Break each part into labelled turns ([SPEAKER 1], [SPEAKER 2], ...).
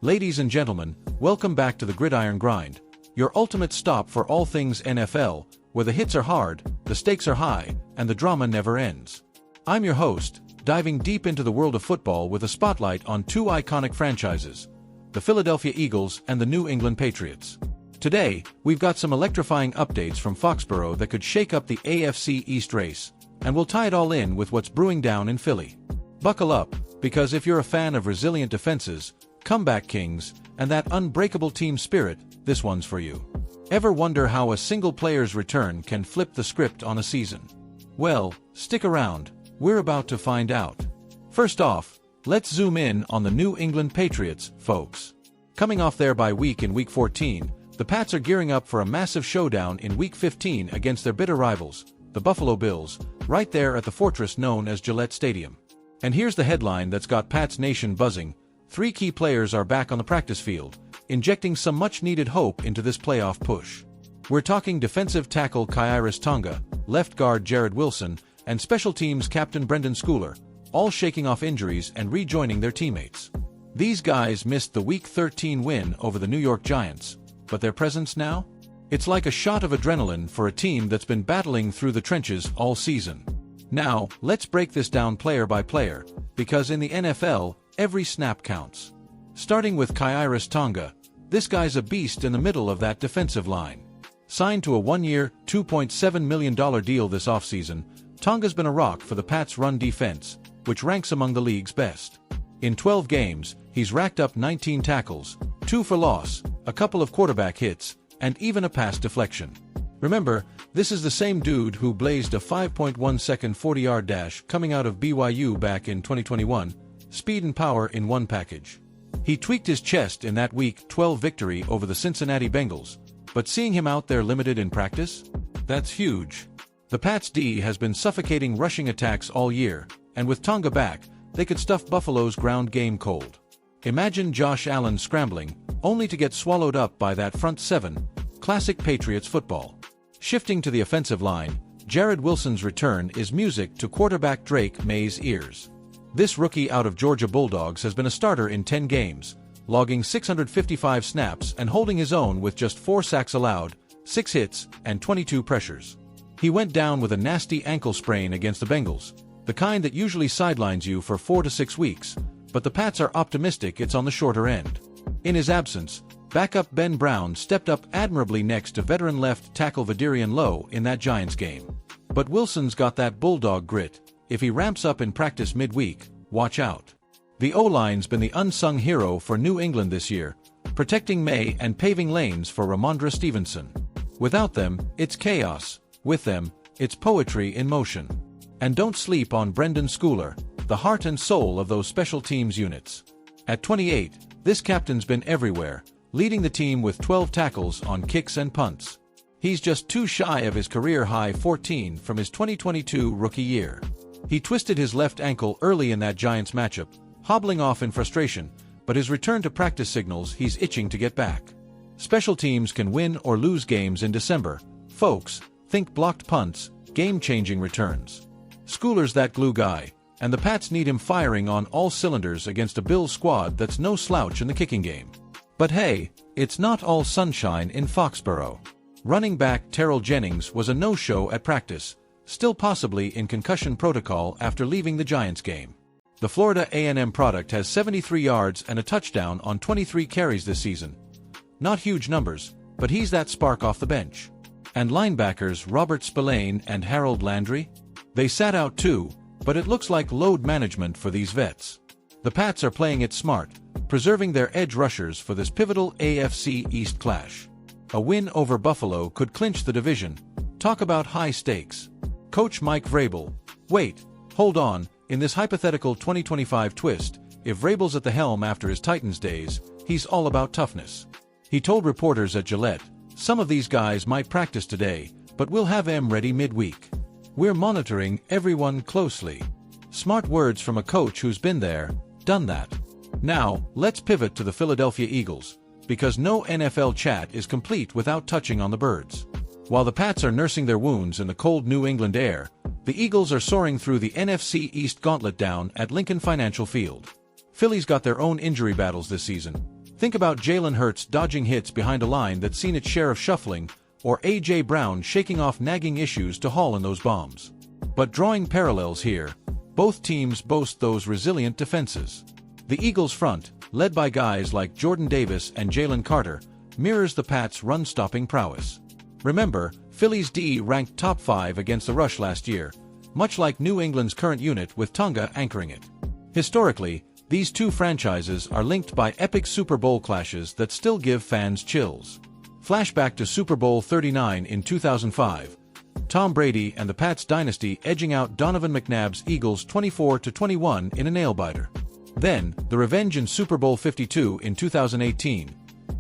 [SPEAKER 1] Ladies and gentlemen, welcome back to the Gridiron Grind, your ultimate stop for all things NFL, where the hits are hard, the stakes are high, and the drama never ends. I'm your host, diving deep into the world of football with a spotlight on two iconic franchises, the Philadelphia Eagles and the New England Patriots. Today, we've got some electrifying updates from Foxborough that could shake up the AFC East race, and we'll tie it all in with what's brewing down in Philly. Buckle up, because if you're a fan of resilient defenses, comeback kings, and that unbreakable team spirit, this one's for you. Ever wonder how a single player's return can flip the script on a season? Well, stick around, we're about to find out. First off, let's zoom in on the New England Patriots, folks. Coming off their bye week in Week 14, the Pats are gearing up for a massive showdown in Week 15 against their bitter rivals, the Buffalo Bills, right there at the fortress known as Gillette Stadium. And here's the headline that's got Pats Nation buzzing. 3 key players are back on the practice field, injecting some much-needed hope into this playoff push. We're talking defensive tackle Khyiris Tonga, left guard Jarrett Wilson, and special teams captain Brendan Schooler, all shaking off injuries and rejoining their teammates. These guys missed the Week 13 win over the New York Giants, but their presence now? It's like a shot of adrenaline for a team that's been battling through the trenches all season. Now, let's break this down player by player, because in the NFL, every snap counts. Starting with Khyiris Tonga, this guy's a beast in the middle of that defensive line. Signed to a 1-year, $2.7 million deal this offseason, Tonga's been a rock for the Pats' run defense, which ranks among the league's best. In 12 games, he's racked up 19 tackles, 2 for loss, a couple of quarterback hits, and even a pass deflection. Remember, this is the same dude who blazed a 5.1-second 40-yard dash coming out of BYU back in 2021, speed and power in one package. He tweaked his chest in that Week 12 victory over the Cincinnati Bengals, but seeing him out there limited in practice? That's huge. The Pats' D has been suffocating rushing attacks all year, and with Tonga back, they could stuff Buffalo's ground game cold. Imagine Josh Allen scrambling, only to get swallowed up by that front seven, classic Patriots football. Shifting to the offensive line, Jarrett Wilson's return is music to quarterback Drake Maye's ears. This rookie out of Georgia Bulldogs has been a starter in 10 games, logging 655 snaps and holding his own with just 4 sacks allowed, 6 hits, and 22 pressures. He went down with a nasty ankle sprain against the Bengals, the kind that usually sidelines you for 4 to 6 weeks, but the Pats are optimistic it's on the shorter end. In his absence, backup Ben Brown stepped up admirably next to veteran left tackle Vidarian Lowe in that Giants game. But Wilson's got that bulldog grit. If he ramps up in practice midweek, watch out. The O-line's been the unsung hero for New England this year, protecting Maye and paving lanes for Ramondre Stevenson. Without them, it's chaos. With them, it's poetry in motion. And don't sleep on Brendan Schooler, the heart and soul of those special teams units. At 28, this captain's been everywhere, leading the team with 12 tackles on kicks and punts. He's just too shy of his career-high 14 from his 2022 rookie year. He twisted his left ankle early in that Giants matchup, hobbling off in frustration, but his return to practice signals he's itching to get back. Special teams can win or lose games in December. Folks, think blocked punts, game-changing returns. Schooler's that glue guy, and the Pats need him firing on all cylinders against a Bills squad that's no slouch in the kicking game. But hey, it's not all sunshine in Foxborough. Running back Terrell Jennings was a no-show at practice, still possibly in concussion protocol after leaving the Giants game. The Florida A&M product has 73 yards and a touchdown on 23 carries this season. Not huge numbers, but he's that spark off the bench. And linebackers Robert Spillane and Harold Landry? They sat out too, but it looks like load management for these vets. The Pats are playing it smart, preserving their edge rushers for this pivotal AFC East clash. A win over Buffalo could clinch the division. Talk about high stakes. Coach Mike Vrabel. Wait, hold on, in this hypothetical 2025 twist, if Vrabel's at the helm after his Titans days, he's all about toughness. He told reporters at Gillette, "Some of these guys might practice today, but we'll have them ready midweek. We're monitoring everyone closely." Smart words from a coach who's been there, done that. Now, let's pivot to the Philadelphia Eagles, because no NFL chat is complete without touching on the birds. While the Pats are nursing their wounds in the cold New England air, the Eagles are soaring through the NFC East gauntlet down at Lincoln Financial Field. Philly's got their own injury battles this season, Think about Jalen Hurts dodging hits behind a line that's seen its share of shuffling, or A.J. Brown shaking off nagging issues to haul in those bombs. But drawing parallels here, both teams boast those resilient defenses. The Eagles' front, led by guys like Jordan Davis and Jalen Carter, mirrors the Pats' run-stopping prowess. Remember, Philly's D ranked top 5 against the rush last year, much like New England's current unit with Tonga anchoring it. Historically, these two franchises are linked by epic Super Bowl clashes that still give fans chills. Flashback to Super Bowl 39 in 2005. Tom Brady and the Pats dynasty edging out Donovan McNabb's Eagles 24-21 in a nail-biter. Then, the revenge in Super Bowl 52 in 2018.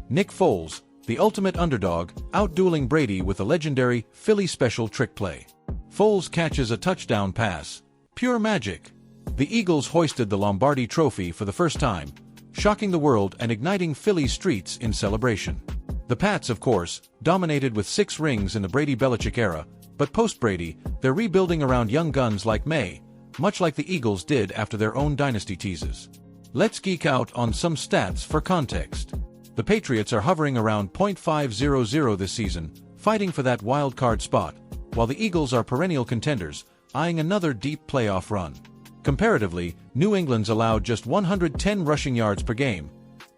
[SPEAKER 1] Nick Foles, the ultimate underdog, outdueling Brady with a legendary Philly special trick play. Foles catches a touchdown pass. Pure magic. The Eagles hoisted the Lombardi Trophy for the first time, shocking the world and igniting Philly streets in celebration. The Pats, of course, dominated with 6 rings in the Brady-Belichick era, but post-Brady, they're rebuilding around young guns like Maye, much like the Eagles did after their own dynasty teases. Let's geek out on some stats for context. The Patriots are hovering around .500 this season, fighting for that wild card spot, while the Eagles are perennial contenders, eyeing another deep playoff run. Comparatively, New England's allowed just 110 rushing yards per game,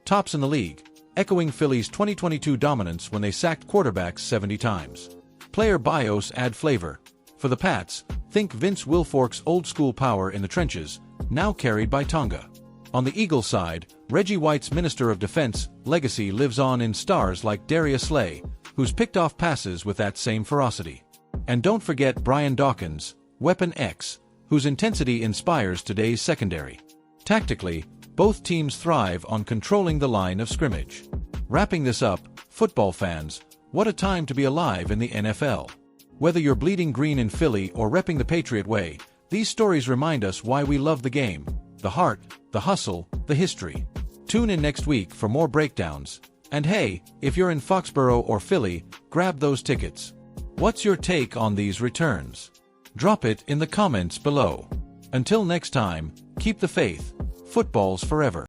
[SPEAKER 1] tops in the league, echoing Philly's 2022 dominance when they sacked quarterbacks 70 times. Player bios add flavor. For the Pats, think Vince Wilfork's old-school power in the trenches, now carried by Tonga. On the Eagles side, Reggie White's Minister of Defense legacy lives on in stars like Darius Slay, who's picked off passes with that same ferocity. And don't forget Brian Dawkins, Weapon X, whose intensity inspires today's secondary. Tactically, both teams thrive on controlling the line of scrimmage. Wrapping this up, football fans, what a time to be alive in the NFL. Whether you're bleeding green in Philly or repping the Patriot way, these stories remind us why we love the game, the heart, the hustle, the history. Tune in next week for more breakdowns. And hey, if you're in Foxborough or Philly, grab those tickets. What's your take on these returns? Drop it in the comments below. Until next time, keep the faith. Football's forever.